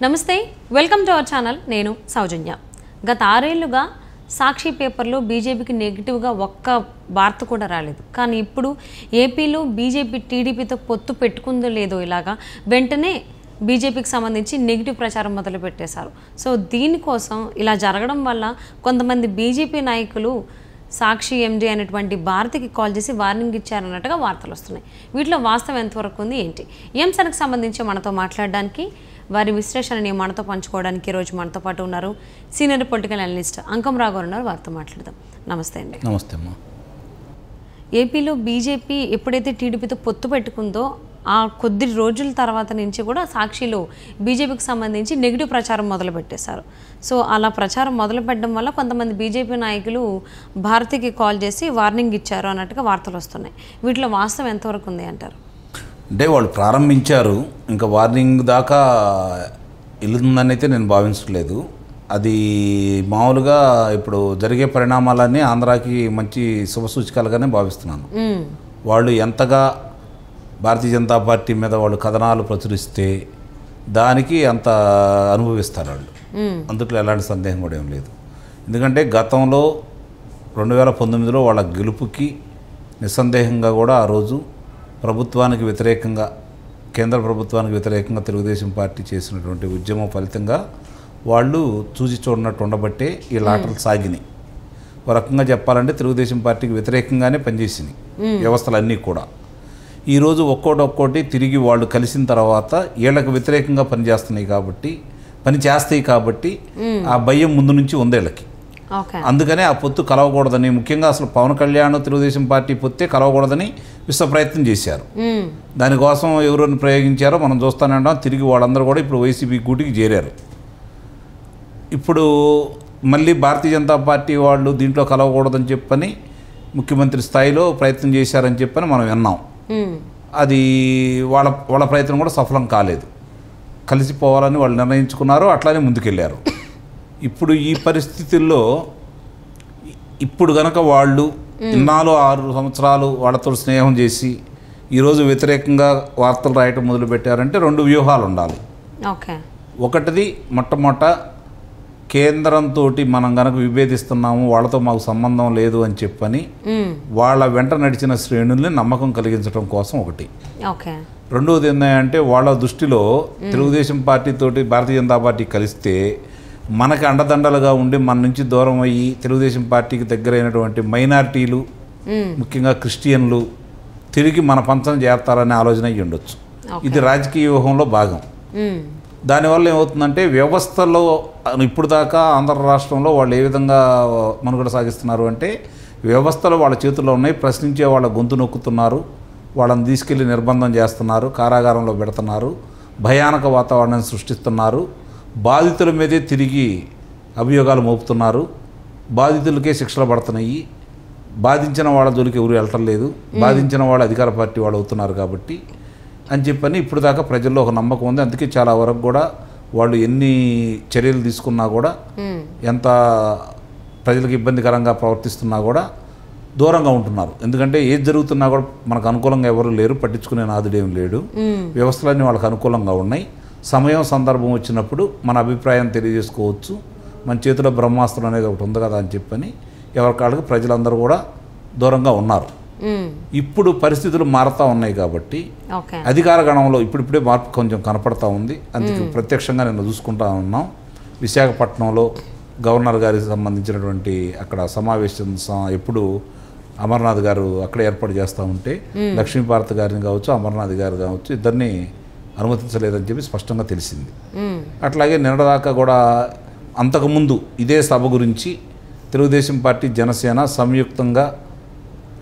నమస్తే, welcome to our channel. నేను సౌజన్య. గత 6 ఏళ్లుగా సాక్షి పేపర్లో బీజేపీకి నెగిటివ్గా ఒక్క వార్త కూడా రాలేదు. కానీ ఇప్పుడు ఏపీలో బీజేపీ టీడీపీతో పొత్తు పెట్టుకుందో లేదో ఇలాగా వెంటనే బీజేపీకి సంబంధించి నెగిటివ్ ప్రచారం మొదలు పెట్టేశారు. సో దీనికోసం ఇలా జరగడం వల్ల కొంతమంది బీజేపీ నాయకులు సాక్షి ఎండీ అనేటువంటి భారతికి కాల్ చేసి వార్నింగ్ ఇచ్చారన్నట్టుగా వార్తలు వస్తున్నాయి. వీటిలో వాస్తవం ఎంతవరకు ఉంది ఏంటి? ఈ అంశానికి సంబంధించి మనతో మాట్లాడడానికి, వారి విశ్లేషణని మనతో పంచుకోవడానికి ఈరోజు మనతో పాటు ఉన్నారు సీనియర్ పొలిటికల్ అనలిస్ట్ అంకం రావు గారు ఉన్నారు. వారితో మాట్లాడదాం. నమస్తే అండి. నమస్తే అమ్మా. ఏపీలో బీజేపీ ఎప్పుడైతే టీడీపీతో పొత్తు పెట్టుకుందో ఆ కొద్ది రోజుల తర్వాత నుంచి కూడా సాక్షిలో బీజేపీకి సంబంధించి నెగిటివ్ ప్రచారం మొదలుపెట్టేశారు. సో అలా ప్రచారం మొదలుపెట్టడం వల్ల కొంతమంది బీజేపీ నాయకులు భారతికి కాల్ చేసి వార్నింగ్ ఇచ్చారు అన్నట్టుగా వార్తలు వస్తున్నాయి. వీటిలో వాస్తవం ఎంతవరకు ఉంది అంటారు? అంటే వాళ్ళు ప్రారంభించారు, ఇంకా వార్నింగ్ దాకా వెళ్తుందని అయితే నేను భావించట్లేదు. అది మామూలుగా ఇప్పుడు జరిగే పరిణామాలన్నీ ఆంధ్రాకి మంచి శుభసూచికలుగానే భావిస్తున్నాను. వాళ్ళు ఎంతగా భారతీయ జనతా పార్టీ మీద వాళ్ళు కథనాలు ప్రచురిస్తే దానికి అంత అనుభవిస్తారు వాళ్ళు. అందుట్లో ఎలాంటి సందేహం కూడా ఏం లేదు. ఎందుకంటే గతంలో 2019లో వాళ్ళ గెలుపుకి నిస్సందేహంగా కూడా ఆ రోజు ప్రభుత్వానికి వ్యతిరేకంగా, కేంద్ర ప్రభుత్వానికి వ్యతిరేకంగా తెలుగుదేశం పార్టీ చేసినటువంటి ఉద్యమం ఫలితంగా వాళ్ళు చూసి చూడనట్టు ఉండబట్టే ఈ లాటలు సాగినాయి. ఒక రకంగా చెప్పాలంటే తెలుగుదేశం పార్టీకి వ్యతిరేకంగానే పనిచేసినాయి వ్యవస్థలన్నీ కూడా. ఈరోజు ఒక్కోటి తిరిగి వాళ్ళు కలిసిన తర్వాత వీళ్ళకి వ్యతిరేకంగా పనిచేస్తాయి కాబట్టి ఆ భయం ముందు నుంచి ఉంది వీళ్ళకి. అందుకనే ఆ పొత్తు కలవకూడదని, ముఖ్యంగా అసలు పవన్ కళ్యాణ్ తెలుగుదేశం పార్టీ పొత్తే కలవకూడదని విశ్వ ప్రయత్నం చేశారు. దానికోసం ఎవరిని ప్రయోగించారో మనం చూస్తూనే ఉంటాం. తిరిగి వాళ్ళందరూ కూడా ఇప్పుడు వైసీపీ గూటికి చేరారు. ఇప్పుడు మళ్ళీ భారతీయ జనతా పార్టీ వాళ్ళు దీంట్లో కలవకూడదని చెప్పని ముఖ్యమంత్రి స్థాయిలో ప్రయత్నం చేశారని చెప్పని మనం విన్నాం. అది వాళ్ళ ప్రయత్నం కూడా సఫలం కాలేదు. కలిసిపోవాలని వాళ్ళు నిర్ణయించుకున్నారు, అట్లానే ముందుకెళ్ళారు. ఇప్పుడు ఈ పరిస్థితుల్లో ఇప్పుడు గనక వాళ్ళు ఇన్నాళ్ళు 6 సంవత్సరాలు వాళ్ళతో స్నేహం చేసి ఈరోజు వ్యతిరేకంగా వార్తలు రాయటం మొదలుపెట్టారంటే 2 వ్యూహాలు ఉండాలి. ఒకటిది మొట్టమొదట కేంద్రంతో మనం గనక విభేదిస్తున్నాము, వాళ్ళతో మాకు సంబంధం లేదు అని చెప్పని వాళ్ళ వెంట నడిచిన శ్రేణుల్ని నమ్మకం కలిగించడం కోసం ఒకటి. రెండవది ఏంటంటే వాళ్ళ దృష్టిలో తెలుగుదేశం పార్టీతోటి భారతీయ జనతా పార్టీ కలిస్తే మనకి అండదండలుగా ఉండి మన నుంచి దూరం అయ్యి తెలుగుదేశం పార్టీకి దగ్గరైనటువంటి మైనారిటీలు, ముఖ్యంగా క్రిస్టియన్లు తిరిగి మన పంచం చేరతారనే ఆలోచన అయ్యి ఉండొచ్చు. ఇది రాజకీయ వ్యూహంలో భాగం. దానివల్ల ఏమవుతుందంటే వ్యవస్థలో ఇప్పుడు దాకా ఆంధ్ర రాష్ట్రంలో వాళ్ళు ఏ విధంగా మనుగడ సాగిస్తున్నారు అంటే వ్యవస్థలు వాళ్ళ చేతుల్లో ఉన్నాయి. ప్రశ్నించే వాళ్ళ గొంతు నొక్కుతున్నారు, వాళ్ళని తీసుకెళ్లి నిర్బంధం చేస్తున్నారు, కారాగారంలో పెడుతున్నారు, భయానక వాతావరణాన్ని సృష్టిస్తున్నారు, బాధితుల మీదే తిరిగి అభియోగాలు మోపుతున్నారు, బాధితులకే శిక్షలు పడుతున్నాయి, బాధించిన వాళ్ళ జోలికి ఎవరు వెళ్ళటం లేదు, బాధించిన వాళ్ళు అధికార పార్టీ వాళ్ళు అవుతున్నారు కాబట్టి అని చెప్పని ఇప్పుడు దాకా ప్రజల్లో ఒక నమ్మకం ఉంది. అందుకే చాలా వరకు కూడా వాళ్ళు ఎన్ని చర్యలు తీసుకున్నా కూడా, ఎంత ప్రజలకు ఇబ్బందికరంగా ప్రవర్తిస్తున్నా కూడా దూరంగా ఉంటున్నారు. ఎందుకంటే ఏది జరుగుతున్నా కూడా మనకు అనుకూలంగా ఎవరు లేరు, పట్టించుకునే నాదుడేం లేడు. వ్యవస్థలన్నీ వాళ్ళకి అనుకూలంగా ఉన్నాయి. సమయం సందర్భం వచ్చినప్పుడు మన అభిప్రాయం తెలియజేసుకోవచ్చు. మన చేతిలో బ్రహ్మాస్త్రం అనేది ఒకటి ఉంది కదా అని చెప్పని ఎవరికాళ్ళకి ప్రజలందరూ కూడా దూరంగా ఉన్నారు. ఇప్పుడు పరిస్థితులు మారుతూ ఉన్నాయి కాబట్టి అధికార గణంలో ఇప్పుడిప్పుడే మార్పు కొంచెం కనపడతా ఉంది. అందుకే ప్రత్యక్షంగా నేను చూసుకుంటా ఉన్నాం. విశాఖపట్నంలో గవర్నర్ గారికి సంబంధించినటువంటి అక్కడ సమావేశం ఎప్పుడు అమర్నాథ్ గారు అక్కడ ఏర్పాటు చేస్తూ ఉంటే లక్ష్మీభారత్ గారిని కావచ్చు, అమర్నాథ్ గారు కావచ్చు, ఇద్దరిని అనుమతించలేదని చెప్పి స్పష్టంగా తెలిసింది. అట్లాగే నిన్నదాకా కూడా అంతకుముందు ఇదే సభ గురించి తెలుగుదేశం పార్టీ, జనసేన సంయుక్తంగా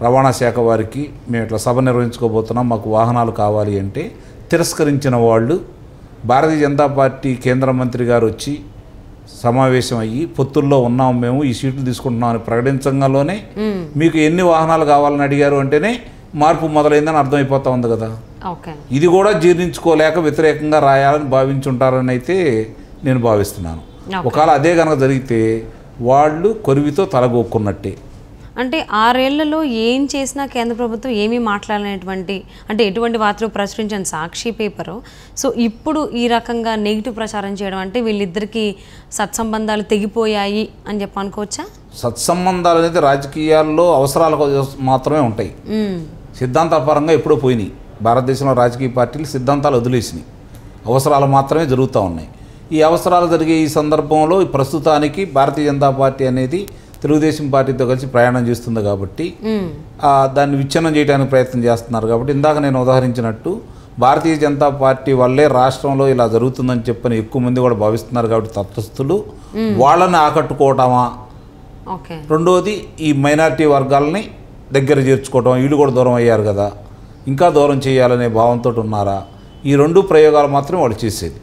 రవాణా శాఖ వారికి మేము ఇట్లా సభ నిర్వహించుకోబోతున్నాం, మాకు వాహనాలు కావాలి అంటే తిరస్కరించిన వాళ్ళు భారతీయ జనతా పార్టీ కేంద్ర మంత్రి గారు వచ్చి సమావేశం అయ్యి పొత్తుల్లో ఉన్నాము, మేము ఈ సీట్లు తీసుకుంటున్నాం అని ప్రకటించగానే మీకు ఎన్ని వాహనాలు కావాలని అడిగారు అంటేనే మార్పు మొదలైందని అర్థమైపోతా ఉంది కదా. ఇది కూడా జీర్ణించుకోలేక వ్యతిరేకంగా రాయాలని భావించుంటారని అయితే నేను భావిస్తున్నాను. ఒకవేళ అదే కనుక జరిగితే వాళ్ళు కొరివితో తలగొక్కున్నట్టే. అంటే 6 ఏళ్లలో ఏం చేసినా కేంద్ర ప్రభుత్వం ఏమీ మాట్లాడలేనటువంటి, అంటే ఎటువంటి వార్తలు ప్రచురించిన సాక్షి పేపరు సో ఇప్పుడు ఈ రకంగా నెగిటివ్ ప్రచారం చేయడం అంటే వీళ్ళిద్దరికీ సత్సంబంధాలు తెగిపోయాయి అని చెప్పి అనుకోవచ్చా? సత్సంబంధాలు అనేది రాజకీయాల్లో అవసరాల మాత్రమే ఉంటాయి. సిద్ధాంతపరంగా ఎప్పుడో పోయినాయి. భారతదేశంలో రాజకీయ పార్టీలు సిద్ధాంతాలు వదిలేసినాయి, అవసరాలు మాత్రమే జరుగుతూ ఉన్నాయి. ఈ అవసరాలు జరిగే ఈ సందర్భంలో ప్రస్తుతానికి భారతీయ జనతా పార్టీ అనేది తెలుగుదేశం పార్టీతో కలిసి ప్రయాణం చేస్తుంది కాబట్టి దాన్ని విచ్ఛిన్నం చేయడానికి ప్రయత్నం చేస్తున్నారు. కాబట్టి ఇందాక నేను ఉదాహరించినట్టు భారతీయ జనతా పార్టీ వల్లే రాష్ట్రంలో ఇలా జరుగుతుందని చెప్పని ఎక్కువ మంది కూడా భావిస్తున్నారు. కాబట్టి తటస్థులు వాళ్ళని ఆకట్టుకోవటమా, రెండోది ఈ మైనారిటీ వర్గాలని దగ్గర చేర్చుకోవటం, వీళ్ళు కూడా దూరం అయ్యారు కదా ఇంకా దూరం చేయాలనే భావంతో ఉన్నారా, ఈ 2 ప్రయోగాలు మాత్రం వాళ్ళు చేసేది.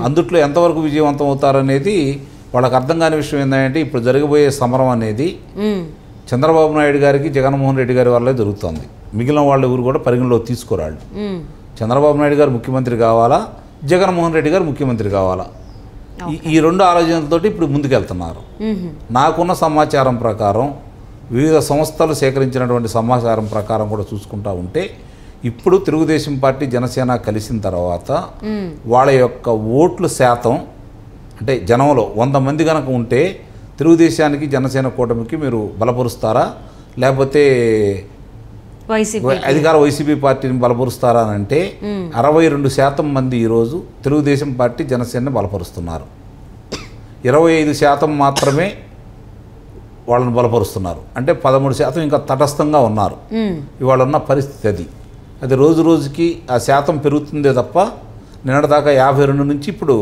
అందుట్లో ఎంతవరకు విజయవంతం అవుతారనేది వాళ్ళకి అర్థం కాని విషయం ఏంటంటే ఇప్పుడు జరగబోయే సమరం అనేది చంద్రబాబు నాయుడు గారికి జగన్మోహన్ రెడ్డి గారి వల్లే జరుగుతుంది. మిగిలిన వాళ్ళ ఊరు కూడా పరిగణలో తీసుకురాళ్ళు. చంద్రబాబు నాయుడు గారు ముఖ్యమంత్రి కావాలా, జగన్మోహన్ రెడ్డి గారు ముఖ్యమంత్రి కావాలా, ఈ 2 ఆలోచనలతోటి ఇప్పుడు ముందుకెళ్తున్నారు. నాకున్న సమాచారం ప్రకారం వివిధ సంస్థలు సేకరించినటువంటి సమాచారం ప్రకారం కూడా చూసుకుంటా ఉంటే ఇప్పుడు తెలుగుదేశం పార్టీ జనసేన కలిసిన తర్వాత వాళ్ళ యొక్క ఓట్ల శాతం అంటే జనంలో 100 మంది కనుక ఉంటే తెలుగుదేశానికి జనసేన కూటమికి మీరు బలపరుస్తారా, లేకపోతే అధికార వైసీపీ పార్టీని బలపరుస్తారా అని అంటే 62% మంది ఈరోజు తెలుగుదేశం పార్టీ జనసేనని బలపరుస్తున్నారు. 25% మాత్రమే వాళ్ళని బలపరుస్తున్నారు. అంటే 13% ఇంకా తటస్థంగా ఉన్నారు. ఇవాళ ఉన్న పరిస్థితి అది రోజు రోజుకి ఆ శాతం పెరుగుతుందే తప్ప నిన్నటిదాకా 52 నుంచి ఇప్పుడు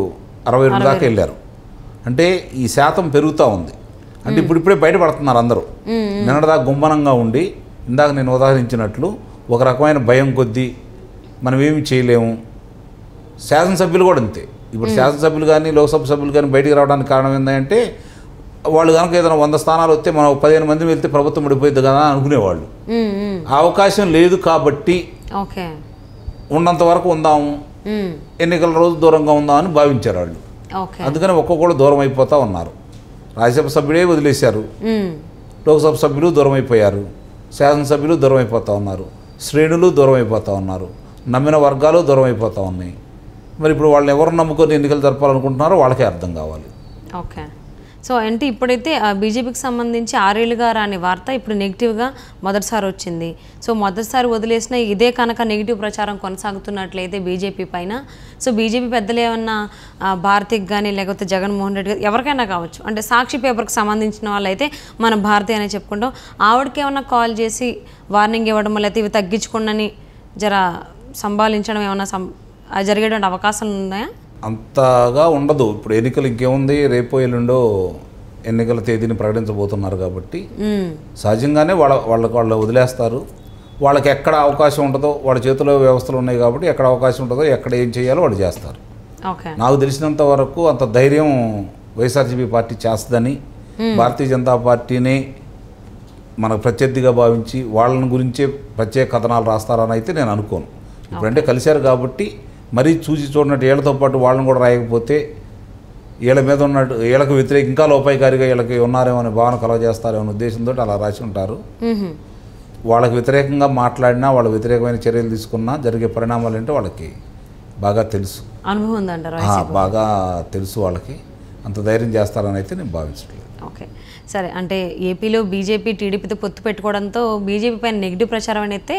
62 దాకా వెళ్ళారు. అంటే ఈ శాతం పెరుగుతూ ఉంది. అంటే ఇప్పుడిప్పుడే బయటపడుతున్నారు అందరూ. నిన్నటిదాకా గుంభనంగా ఉండి ఇందాక నేను ఉదాహరించినట్లు ఒక రకమైన భయం కొద్దీ మనం ఏమి చేయలేము. శాసనసభ్యులు కూడా అంతే. ఇప్పుడు శాసనసభ్యులు కానీ లోక్సభ సభ్యులు కానీ బయటికి రావడానికి కారణం ఏంటంటే వాళ్ళు కనుక ఏదైనా 100 స్థానాలు వస్తే మనం 15 మంది వెళ్తే ప్రభుత్వం పడిపోయింది కదా అనుకునేవాళ్ళు. ఆ అవకాశం లేదు కాబట్టి ఉన్నంత వరకు ఉందాము, ఎన్నికల రోజు దూరంగా ఉందామని భావించారు వాళ్ళు. అందుకని ఒక్కొక్కళ్ళు దూరం అయిపోతూ ఉన్నారు. రాజ్యసభ సభ్యుడే వదిలేశారు, లోక్సభ సభ్యులు దూరం అయిపోయారు, శాసనసభ్యులు దూరం అయిపోతూ ఉన్నారు, శ్రేణులు దూరం అయిపోతూ ఉన్నారు, నమ్మిన వర్గాలు దూరం అయిపోతూ ఉన్నాయి. మరి ఇప్పుడు వాళ్ళని ఎవరు నమ్ముకొని ఎన్నికలు జరపాలనుకుంటున్నారో వాళ్ళకే అర్థం కావాలి. ఓకే. సో అంటే ఇప్పుడైతే బీజేపీకి సంబంధించి 6 ఏళ్ళుగా రాని వార్త ఇప్పుడు నెగిటివ్గా మొదటిసారి వచ్చింది. సో మొదటిసారి వదిలేసిన ఇదే కనుక నెగిటివ్ ప్రచారం కొనసాగుతున్నట్లయితే బీజేపీ పైన సో బీజేపీ పెద్దలు ఏమన్నా భారతికి కానీ లేకపోతే జగన్మోహన్ రెడ్డి గారు ఎవరికైనా కావచ్చు, అంటే సాక్షి పేపర్కి సంబంధించిన వాళ్ళైతే మనం భారతి అనే చెప్పుకుంటాం, ఆవిడకి ఏమన్నా కాల్ చేసి వార్నింగ్ ఇవ్వడం లేకపోతే ఇవి తగ్గించుకోండి జర సంభాలించడం ఏమన్నా జరిగేటువంటి అవకాశాలు ఉన్నాయా? అంతగా ఉండదు. ఇప్పుడు ఎన్నికలు ఇంకేముంది, రేపో ఎల్లుండో ఎన్నికల తేదీని ప్రకటించబోతున్నారు కాబట్టి సహజంగానే వాళ్ళు వదిలేస్తారు. వాళ్ళకి ఎక్కడ అవకాశం ఉంటుందో వాళ్ళ చేతిలో వ్యవస్థలు ఉన్నాయి కాబట్టి ఎక్కడ అవకాశం ఉంటుందో ఎక్కడ ఏం చేయాలో వాళ్ళు చేస్తారు. నాకు తెలిసినంత వరకు అంత ధైర్యం వైఎస్ఆర్సీపీ పార్టీ చేస్తుందని, భారతీయ జనతా పార్టీని మనకు ప్రత్యర్థిగా భావించి వాళ్ళని గురించే ప్రత్యేక కథనాలు రాస్తారని అయితే నేను అనుకోను. ఇప్పుడంటే కలిశారు కాబట్టి మరీ చూసి చూడనట్టు వీళ్ళతో పాటు వాళ్ళని కూడా రాయకపోతే వీళ్ళ మీద ఉన్నట్టు వీళ్ళకి వ్యతిరేక ఇంకా లోపాయికారిగా వీళ్ళకి ఉన్నారేమో అనే భావన కలగజేస్తారేమో ఉద్దేశంతో అలా రాసి ఉంటారు. వాళ్ళకి వ్యతిరేకంగా మాట్లాడినా వాళ్ళ వ్యతిరేకమైన చర్యలు తీసుకున్నా జరిగే పరిణామాలు ఏంటో వాళ్ళకి బాగా తెలుసు, అనుభవం ఉందంటారు, బాగా తెలుసు. వాళ్ళకి అంత ధైర్యం చేస్తారని అయితే నేను భావించట్లేదు. ఓకే సరే, అంటే ఏపీలో బీజేపీ టీడీపీతో పొత్తు పెట్టుకోవడంతో బీజేపీ పైన నెగిటివ్ ప్రచారం అయితే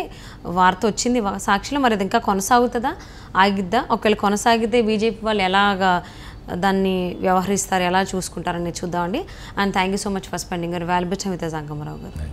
వార్త వచ్చింది సాక్షిలో, మరి అది ఇంకా కొనసాగుతుందా ఆగిద్దా? ఒకవేళ కొనసాగితే బీజేపీ వాళ్ళు ఎలాగా దాన్ని వ్యవహరిస్తారు, ఎలా చూసుకుంటారని చూద్దామండి. And thank you so much for spending your valuable time with us, Ankamma Rao గారు.